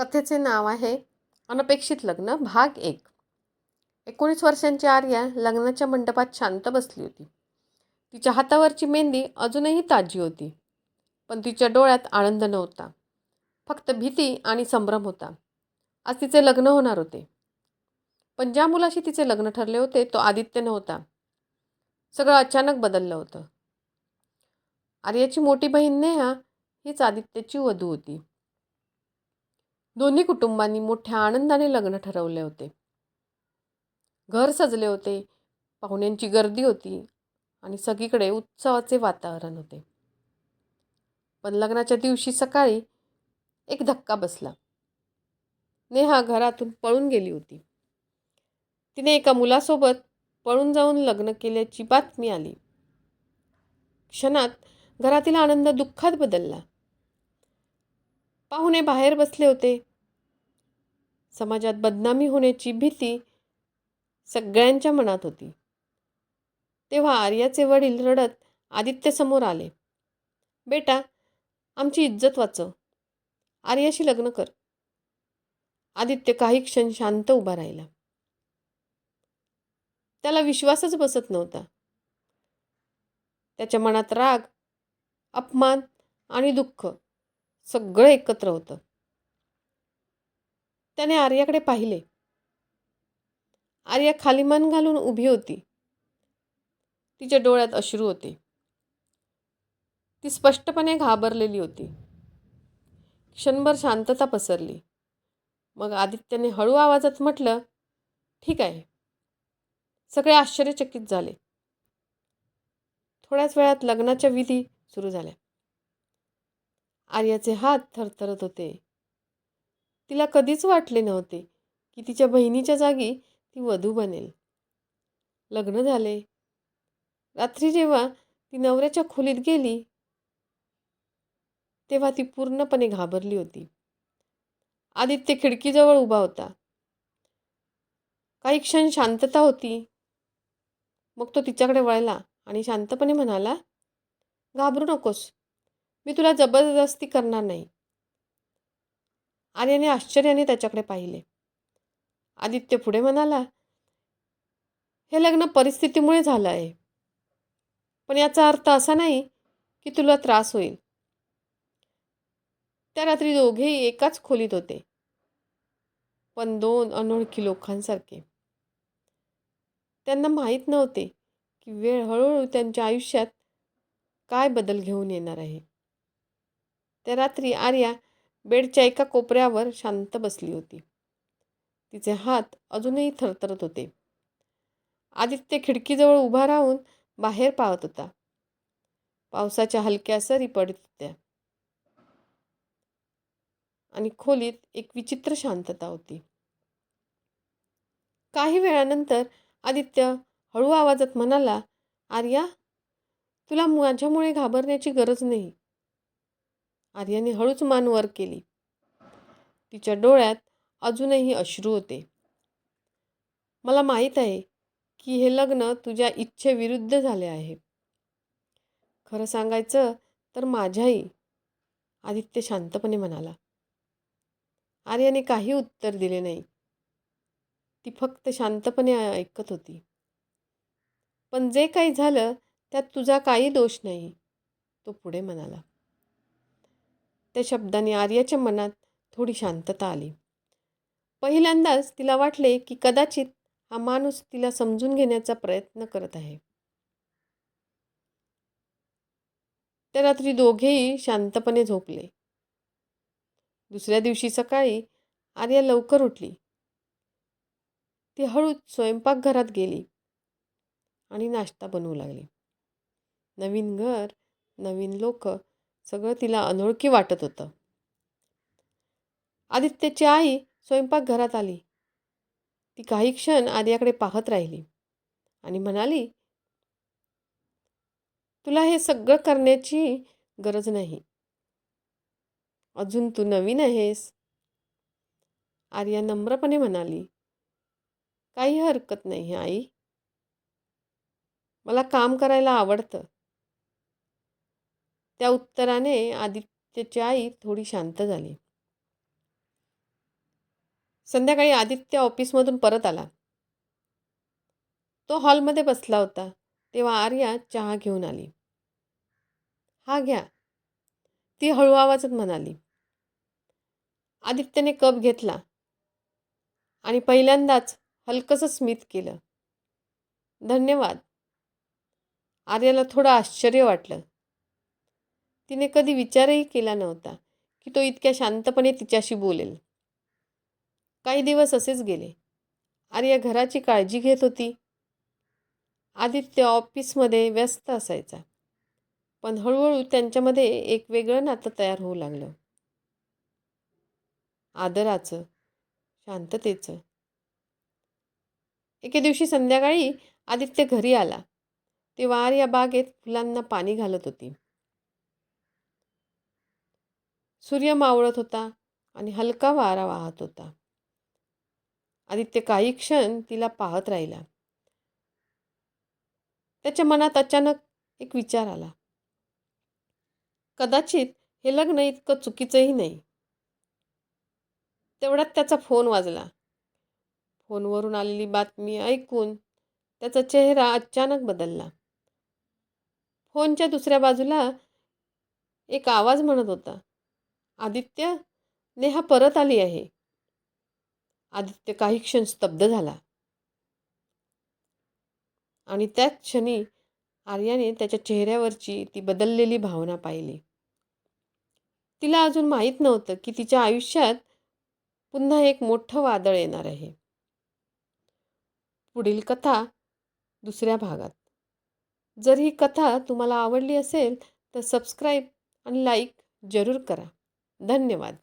कथेचे नाव आहे अनपेक्षित लग्न भाग 1. 19 वर्षांची आर्या लग्नाच्या मंडपात शांत बसली होती. तिच्या हातावरची मेहंदी अजूनही ताजी होती, पण तिच्या डोळ्यात आनंद नव्हता. फक्त भीती आणि संभ्रम होता. आज तिचे लग्न होणार होते, पण ज्या मुलाशी तिचे लग्न ठरले होते तो आदित्य नव्हता. सगळं अचानक बदललं होतं. आर्याची मोठी बहीण नेहा हीच आदित्यची वधू होती. दोन्ही कुटुंबांनी मोठ्या आनंदाने लग्न ठरवले होते. घर सजले होते, पाहुण्यांची गर्दी होती आणि सगळीकडे उत्सवाचे वातावरण होते. पण लग्नाच्या दिवशी सकाळी एक धक्का बसला. नेहा घरातून पळून गेली होती. तिने एका मुलासोबत पळून जाऊन लग्न केल्याची बातमी आली. क्षणात घरातील आनंद दुःखात बदलला. पाहुणे बाहेर बसले होते. समाजात बदनामी होण्याची भीती सगळ्यांच्या मनात होती. तेव्हा आर्याचे वडील रडत आदित्यसमोर आले. बेटा, आमची इज्जत वाचव. आर्याशी लग्न कर. आदित्य काही क्षण शांत उभा राहिला. त्याला विश्वासच बसत नव्हता. त्याच्या मनात राग, अपमान आणि दुःख सगळं एकत्र होतं. त्याने आर्याकडे पाहिले. आर्या खाली मान घालून उभी होती. तिच्या डोळ्यात अश्रू होते. ती स्पष्टपणे घाबरलेली होती. क्षणभर शांतता पसरली. मग आदित्यने हळू आवाजात म्हटलं, ठीक आहे. सगळे आश्चर्यचकित झाले. थोड्याच वेळात लग्नाच्या विधी सुरू झाल्या. आर्याचे हात थरथरत होते. तिला कधीच वाटले नव्हते की तिच्या बहिणीच्या जागी ती वधू बनेल. लग्न झाले. रात्री जेव्हा ती नवऱ्याच्या खोलीत गेली तेव्हा ती पूर्णपणे घाबरली होती. आदित्य खिडकीजवळ उभा होता. काही क्षण शांतता होती. मग तो तिच्याकडे वळला आणि शांतपणे म्हणाला, घाबरू नकोस. मी तुला जबरदस्ती करणार नाही. आर्याने आश्चर्याने त्याच्याकडे पाहिले. आदित्य पुढे म्हणाला, हे लग्न परिस्थितीमुळे झालं आहे, पण याचा अर्थ असा नाही की तुला त्रास होईल. त्या रात्री दोघेही एकाच खोलीत होते, पण दोन अनोळखी लोकांसारखे. त्यांना माहीत नव्हते की वेळ हळूहळू त्यांच्या आयुष्यात काय बदल घेऊन येणार आहे. त्या रात्री आर्या बेडच्या एका कोपऱ्यावर शांत बसली होती. तिचे हात अजूनही थरथरत होते. आदित्य खिडकीजवळ उभा राहून बाहेर पाहत होता. पावसाच्या हलक्या सरी पडत होत्या आणि खोलीत एक विचित्र शांतता होती. काही वेळानंतर आदित्य हळू आवाजात म्हणाला, आर्या, तुला माझ्यामुळे घाबरण्याची गरज नाही. आर्याने हळूच मान वर केली. तिच्या डोळ्यात अजूनही अश्रू होते. मला माहीत आहे की हे लग्न तुझ्या इच्छेविरुद्ध झाले आहे. खरं सांगायचं तर माझ्याही, आदित्य शांतपणे म्हणाला. आर्याने काही उत्तर दिले नाही. ती फक्त शांतपणे ऐकत होती. पण जे काही झालं त्यात तुझा काही दोष नाही, तो पुढे म्हणाला. त्या शब्दाने आर्याच्या मनात थोडी शांतता आली. पहिल्यांदाच तिला वाटले की कदाचित हा माणूस तिला समजून घेण्याचा प्रयत्न करत आहे. त्या रात्री दोघेही शांतपणे झोपले. दुसऱ्या दिवशी सकाळी आर्या लवकर उठली. ती हळूच स्वयंपाकघरात गेली आणि नाश्ता बनवू लागली. नवीन घर, नवीन लोक, सगळं तिला अनोळखी वाटत होतं. आदित्यची आई स्वयंपाकघरात आली. ती काही क्षण आर्याकडे पाहत राहिली आणि म्हणाली, तुला हे सगळं करण्याची गरज नाही. अजून तू नवीन आहेस. आर्या नम्रपणे म्हणाली, काही हरकत नाही आई. मला काम करायला आवडतं. त्या उत्तराने आदित्यची आई थोडी शांत झाली. संध्याकाळी आदित्य ऑफिसमधून परत आला. तो हॉलमध्ये बसला होता तेव्हा आर्या चहा घेऊन आली. हा घ्या, ती हळू आवाजात म्हणाली. आदित्यने कप घेतला आणि पहिल्यांदाच हलकंसं स्मित केलं. धन्यवाद. आर्याला थोडं आश्चर्य वाटलं. तिने कधी विचारही केला नव्हता की तो इतक्या शांतपणे तिच्याशी बोलेल. काही दिवस असेच गेले. आर्या घराची काळजी घेत होती. आदित्य ऑफिसमध्ये व्यस्त असायचा. पण हळूहळू त्यांच्यामध्ये एक वेगळं नातं तयार होऊ लागलं. आदराचं, शांततेचं. एके दिवशी संध्याकाळी आदित्य घरी आला तेव्हा आर्या बागेत फुलांना पाणी घालत होती. सूर्य मावळत होता आणि हलका वारा वाहत होता. आदित्य काही क्षण तिला पाहत राहिला. त्याच्या मनात अचानक एक विचार आला. कदाचित हे लग्न इतकं चुकीचंही नाही. तेवढ्यात त्याचा फोन वाजला. फोनवरून आलेली बातमी ऐकून त्याचा चेहरा अचानक बदलला. फोनच्या दुसऱ्या बाजूला एक आवाज म्हणत होता, आदित्य, नेहा परत आली आहे. आदित्य काही क्षण स्तब्ध झाला आणि त्याच क्षणी आर्याने त्याच्या चेहऱ्यावरची ती बदललेली भावना पाहिली. तिला अजून माहीत नव्हतं की तिच्या आयुष्यात पुन्हा एक मोठं वादळ येणार आहे. पुढील कथा दुसऱ्या भागात. जर ही कथा तुम्हाला आवडली असेल तर सबस्क्राईब आणि लाईक जरूर करा. धन्यवाद.